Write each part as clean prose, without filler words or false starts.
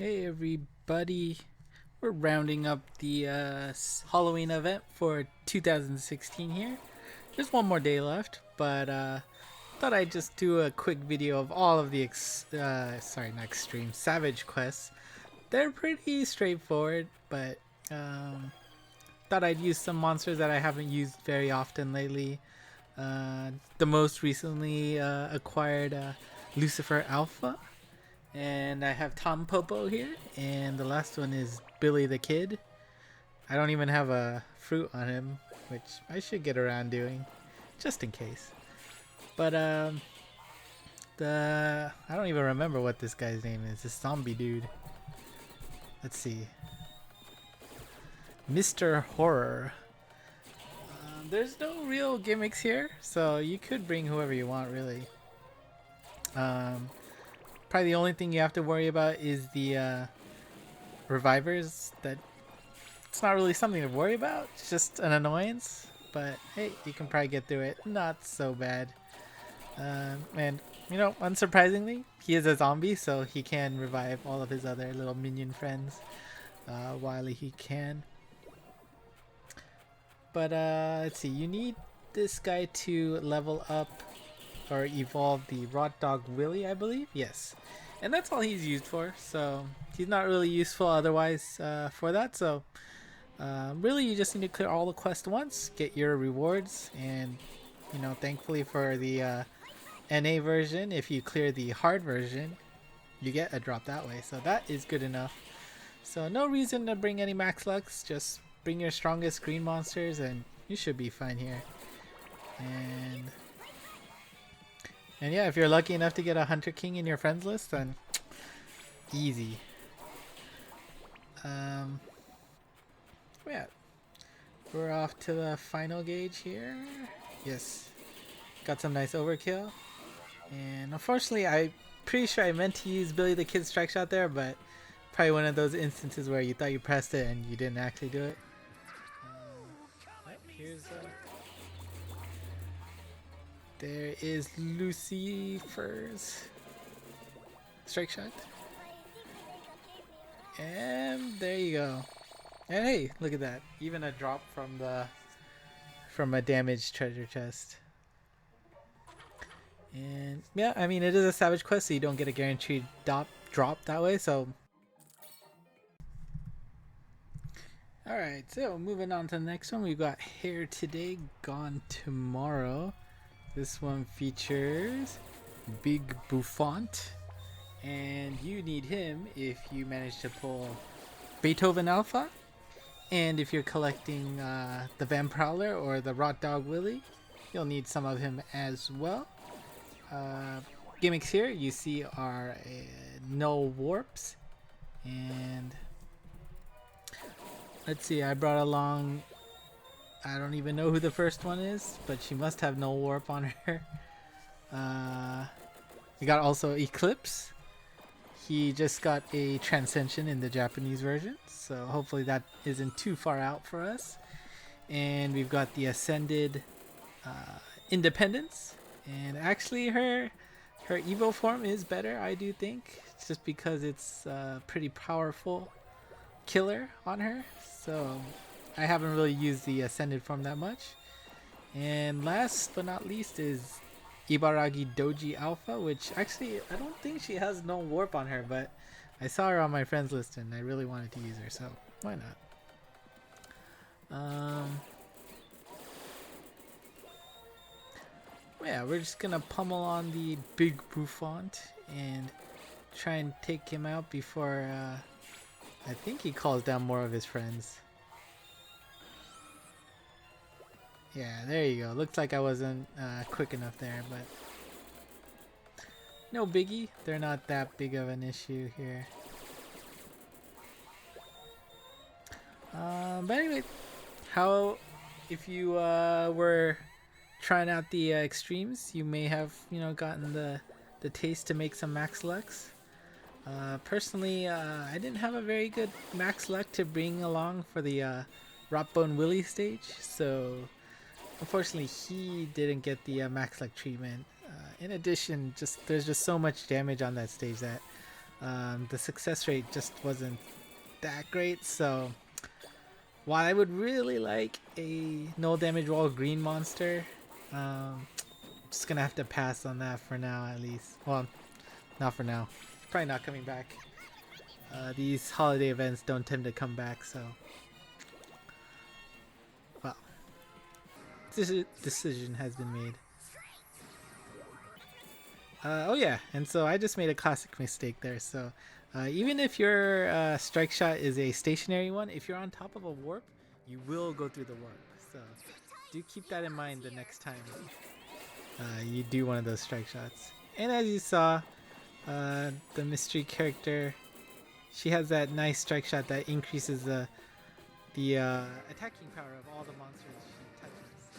Hey everybody, we're rounding up the Halloween event for 2016 here. There's one more day left, but thought I'd just do a quick video of all of the not extreme, savage quests. They're pretty straightforward, but um, thought I'd use some monsters that I haven't used very often lately. The most recently acquired Lucifer Alpha, and I have Tom Popo here, and the last one is Billy the Kid. I don't even have a fruit on him, which I should get around doing, just in case. But the I don't even remember what this guy's name is. This zombie dude. Let's see, Mr. Horror. There's no real gimmicks here, so you could bring whoever you want, really. Um, Probably the only thing you have to worry about is the revivers. That it's not really something to worry about. It's just an annoyance. But hey, you can probably get through it. Not so bad. And unsurprisingly, he is a zombie, so he can revive all of his other little minion friends while he can. But let's see. You need this guy to level up or evolve the Rot Dog Willy, I believe. Yes, and that's all he's used for. So he's not really useful otherwise for that. So really, you just need to clear all the quests once, get your rewards, and thankfully for the NA version, if you clear the hard version, you get a drop that way. So that is good enough. So no reason to bring any max lux. Just bring your strongest green monsters, and you should be fine here. And yeah, if you're lucky enough to get a Hunter King in your friends list, then easy. Yeah, we're off to the final gauge here. Yes, got some nice overkill. And unfortunately, I'm pretty sure I meant to use Billy the Kid Strike Shot there, but probably one of those instances where you thought you pressed it and you didn't actually do it. Here's there is Lucifer's Strike Shot. And there you go. And hey, look at that. Even a drop from a damaged treasure chest. And yeah, I mean, it is a savage quest, so you don't get a guaranteed drop that way. So alright, so moving on to the next one. We've got Hair Today, Gone Tomorrow. This one features Big Bouffant, and you need him if you manage to pull Beethoven Alpha, and if you're collecting the Van Prowler or the Rot Dog Willy, you'll need some of him as well. Gimmicks here you see are no warps, and let's see, I brought along, I don't even know who the first one is, but she must have no warp on her. We got also Eclipse. He just got a Transcension in the Japanese version, so hopefully that isn't too far out for us. And we've got the Ascended Independence, and actually her Evo form is better, I do think, just because it's a pretty powerful killer on her. So I haven't really used the Ascended form that much. And last but not least is Ibaragi Doji Alpha, which actually I don't think she has no warp on her, but I saw her on my friends list and I really wanted to use her, so why not? Yeah, we're just gonna pummel on the Big Bouffant and try and take him out before I think he calls down more of his friends. Yeah, there you go. Looks like I wasn't quick enough there, but no biggie. They're not that big of an issue here. But anyway, how if you were trying out the extremes, you may have gotten the taste to make some max lux. Personally, I didn't have a very good max luck to bring along for the Rotbone Willy stage, so unfortunately he didn't get the max luck treatment. In addition, there's just so much damage on that stage that The success rate just wasn't that great. So while I would really like a no damage wall green monster, just gonna have to pass on that for now at least. Well, not for now. Probably not coming back. These holiday events don't tend to come back, so well, this decision has been made. Oh yeah, and so I just made a classic mistake there. So even if your strike shot is a stationary one, if you're on top of a warp, you will go through the warp. So do keep that in mind the next time you do one of those strike shots. And as you saw, the mystery character, she has that nice strike shot that increases the attacking power of all the monsters she touches.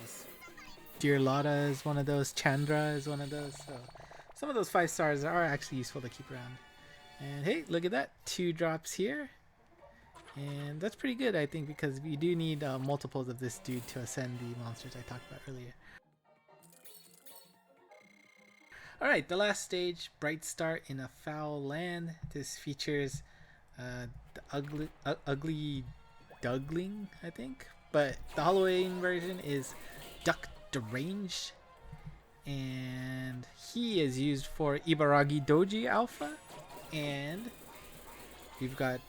Yes. Dear Lotta is one of those. Chandra is one of those. So some of those 5 stars are actually useful to keep around. And hey, look at that. 2 drops here. And that's pretty good, I think, because we do need multiples of this dude to ascend the monsters I talked about earlier. Alright, the last stage, Bright Start in a Fowl Land. This features the ugly Duckling, I think. But the Halloween version is Duck Deranged. And he is used for Ibaragi Doji Alpha. And we've got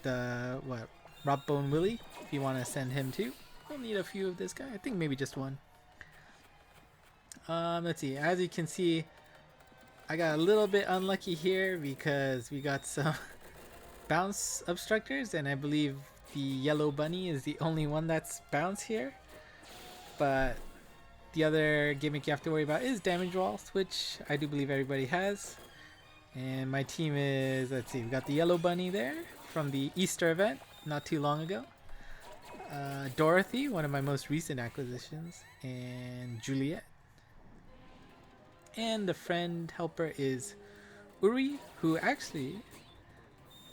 Robbone Willie, if you want to send him too. We'll need a few of this guy. I think maybe just one. Let's see. As you can see, I got a little bit unlucky here because we got some bounce obstructors, and I believe the yellow bunny is the only one that's bounce here. But the other gimmick you have to worry about is damage walls, which I do believe everybody has. And my team is, let's see, we got the yellow bunny there from the Easter event not too long ago. Dorothy, one of my most recent acquisitions, and Juliet. And the friend helper is Uri, who actually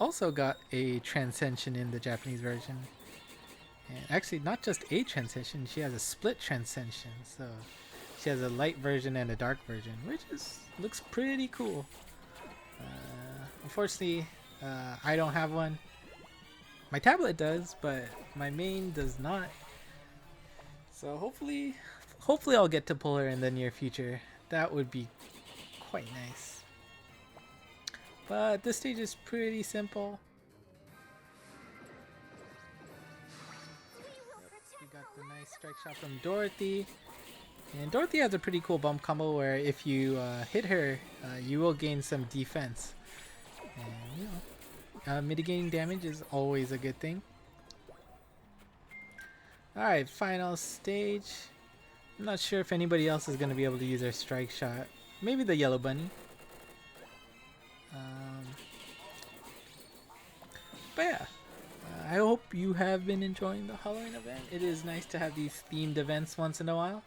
also got a transcension in the Japanese version. And actually, not just a transcension, she has a split transcension. So she has a light version and a dark version, which looks pretty cool. Unfortunately, I don't have one. My tablet does, but my main does not. So hopefully I'll get to pull her in the near future. That would be quite nice. But this stage is pretty simple. We got the nice strike shot from Dorothy. And Dorothy has a pretty cool bump combo where if you hit her, you will gain some defense. And you know, mitigating damage is always a good thing. Alright, final stage. I'm not sure if anybody else is going to be able to use their strike shot. Maybe the yellow bunny. But yeah, I hope you have been enjoying the Halloween event. It is nice to have these themed events once in a while.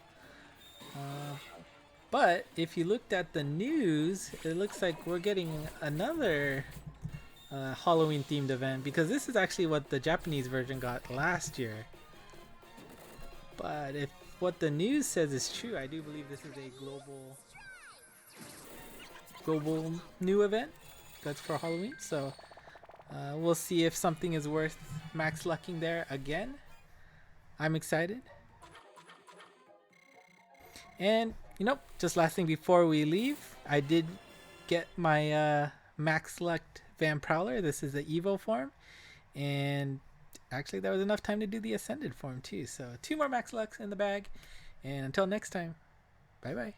But if you looked at the news, it looks like we're getting another Halloween themed event, because this is actually what the Japanese version got last year. But if what the news says is true, I do believe this is a global new event that's for Halloween. So we'll see if something is worth max lucking there again. I'm excited. And you know, just last thing before we leave, I did get my max lucked Van Prowler. This is the Evo form, and actually that was enough time to do the Ascended form too. So 2 more max lucks in the bag, and until next time, bye bye.